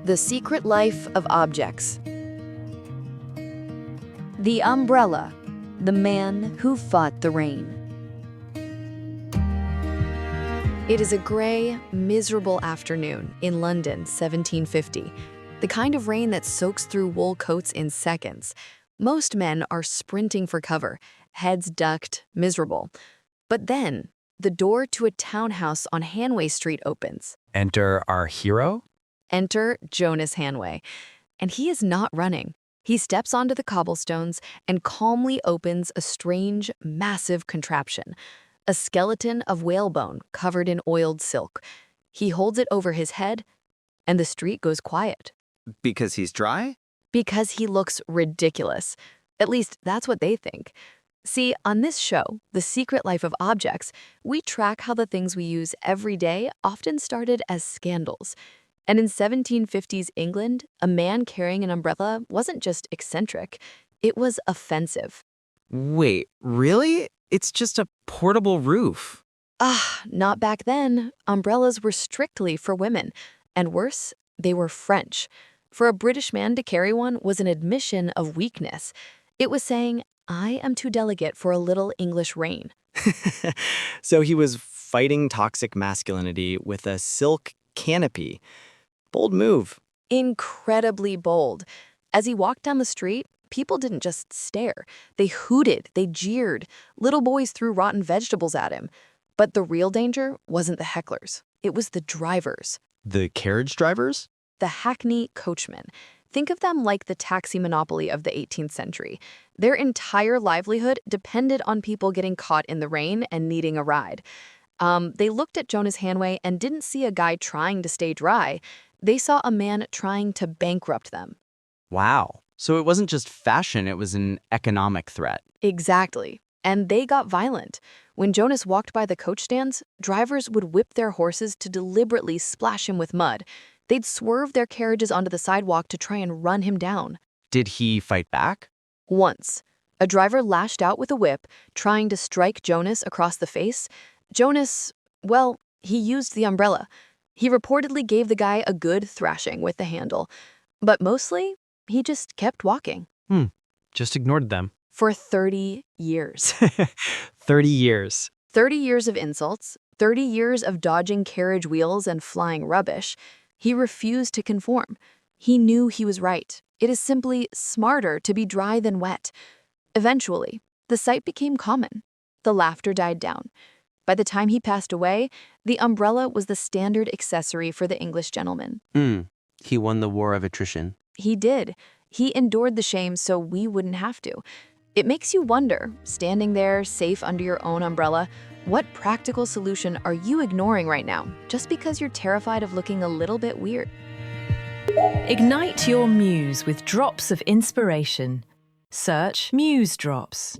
The Secret Life of Objects. The Umbrella, the man who fought the rain. It is a gray, miserable afternoon in London, 1750. The kind of rain that soaks through wool coats in seconds. Most men are sprinting for cover, heads ducked, miserable. But then, the door to a townhouse on Hanway Street opens. Enter our hero? Enter Jonas Hanway. And he is not running. He steps onto the cobblestones and calmly opens a strange, massive contraption. A skeleton of whalebone covered in oiled silk. He holds it over his head, and the street goes quiet. Because he's dry? Because he looks ridiculous. At least that's what they think. See, on this show, The Secret Life of Objects, we track how the things we use every day often started as scandals. And in 1750s England, a man carrying an umbrella wasn't just eccentric, it was offensive. Wait, really? It's just a portable roof. Not back then. Umbrellas were strictly for women. And worse, they were French. For a British man to carry one was an admission of weakness. It was saying, I am too delicate for a little English rain. So he was fighting toxic masculinity with a silk canopy. Bold move. Incredibly bold. As he walked down the street, people didn't just stare. They hooted, they jeered. Little boys threw rotten vegetables at him. But the real danger wasn't the hecklers. It was the drivers. The carriage drivers? The hackney coachmen. Think of them like the taxi monopoly of the 18th century. Their entire livelihood depended on people getting caught in the rain and needing a ride. They looked at Jonas Hanway and didn't see a guy trying to stay dry. They saw a man trying to bankrupt them. Wow. So it wasn't just fashion, it was an economic threat. Exactly. And they got violent. When Jonas walked by the coach stands, drivers would whip their horses to deliberately splash him with mud. They'd swerve their carriages onto the sidewalk to try and run him down. Did he fight back? Once, a driver lashed out with a whip, trying to strike Jonas across the face. Jonas, well, he used the umbrella. He reportedly gave the guy a good thrashing with the handle. But mostly, he just kept walking. Just ignored them. For 30 years. 30 years. 30 years of insults, 30 years of dodging carriage wheels and flying rubbish. He refused to conform. He knew he was right. It is simply smarter to be dry than wet. Eventually, the sight became common. The laughter died down. By the time he passed away, the umbrella was the standard accessory for the English gentleman. He won the war of attrition. He did. He endured the shame so we wouldn't have to. It makes you wonder, standing there safe under your own umbrella, what practical solution are you ignoring right now, just because you're terrified of looking a little bit weird? Ignite your muse with drops of inspiration. Search Musedrops.